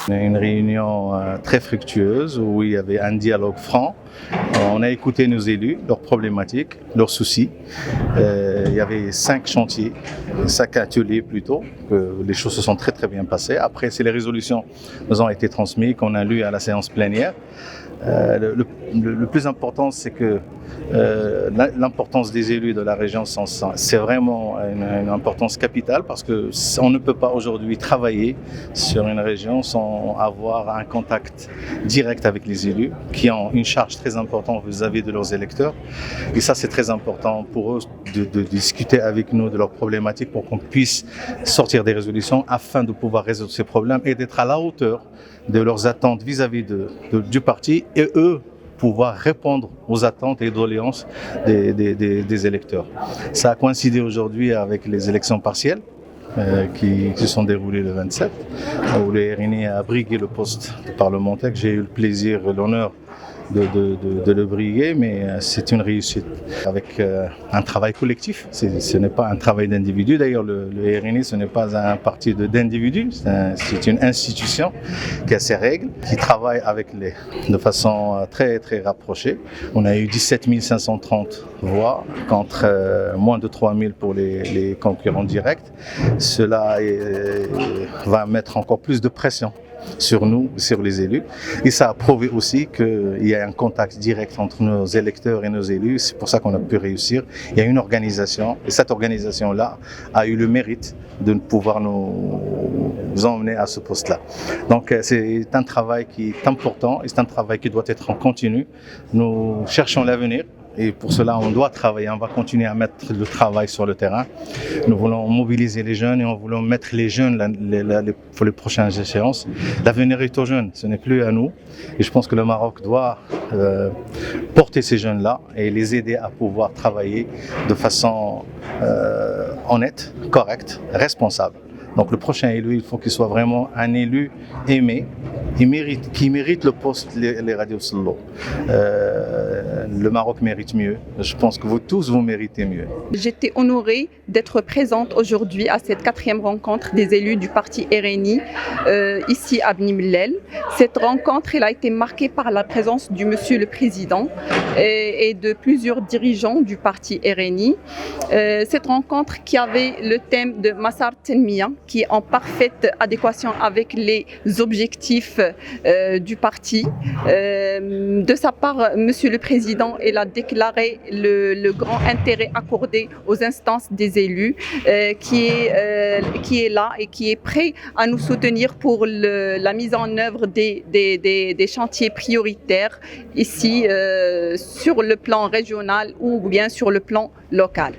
Une réunion très fructueuse où il y avait un dialogue franc. On a écouté nos élus, leurs problématiques, leurs soucis. Il y avait 5 chantiers, 5 ateliers plutôt, que les choses se sont très très bien passées. Après, c'est les résolutions qui nous ont été transmises, qu'on a lues à la séance plénière. Le plus important, c'est que l'importance des élus de la région, c'est vraiment une importance capitale parce qu'on ne peut pas aujourd'hui travailler sur une région sans avoir un contact direct avec les élus qui ont une charge très importante vis-à-vis de leurs électeurs. Et ça, c'est très important pour eux de discuter avec nous de leurs problématiques pour qu'on puisse sortir des résolutions afin de pouvoir résoudre ces problèmes et d'être à la hauteur de leurs attentes vis-à-vis du parti et eux pouvoir répondre aux attentes et doléances des électeurs. Ça a coïncidé aujourd'hui avec les élections partielles qui se sont déroulées le 27, où le RNI a brigué le poste de parlementaire, que j'ai eu le plaisir et l'honneur de le briguer, mais c'est une réussite avec un travail collectif. Ce n'est pas un travail d'individu. D'ailleurs, le RNI, ce n'est pas un parti d'individus, c'est une institution qui a ses règles, qui travaille de façon très, très rapprochée. On a eu 17 530 voix contre moins de 3 000 pour les concurrents directs. Cela va mettre encore plus de pression sur nous, sur les élus. Et ça a prouvé aussi qu'il y a un contact direct entre nos électeurs et nos élus. C'est pour ça qu'on a pu réussir. Il y a une organisation, et cette organisation-là a eu le mérite de pouvoir nous emmener à ce poste-là. Donc c'est un travail qui est important et c'est un travail qui doit être en continu. Nous cherchons l'avenir. Et pour cela, on doit travailler, on va continuer à mettre le travail sur le terrain. Nous voulons mobiliser les jeunes et on voulons mettre les jeunes pour les prochaines échéances. L'avenir est aux jeunes, ce n'est plus à nous. Et je pense que le Maroc doit porter ces jeunes-là et les aider à pouvoir travailler de façon honnête, correcte, responsable. Donc le prochain élu, il faut qu'il soit vraiment un élu aimé, qui mérite le poste les radios solo. Le Maroc mérite mieux. Je pense que vous tous, vous méritez mieux. J'étais honorée d'être présente aujourd'hui à cette 4e rencontre des élus du parti RNI ici à Bni Mellel. Cette rencontre elle a été marquée par la présence du Monsieur le Président et de plusieurs dirigeants du parti RNI. Cette rencontre qui avait le thème de Massar Tenmiya, qui est en parfaite adéquation avec les objectifs du parti. De sa part, Monsieur le Président, il a déclaré le grand intérêt accordé aux instances des élus, qui est là et qui est prêt à nous soutenir pour la mise en œuvre des chantiers prioritaires ici sur le plan régional ou bien sur le plan local.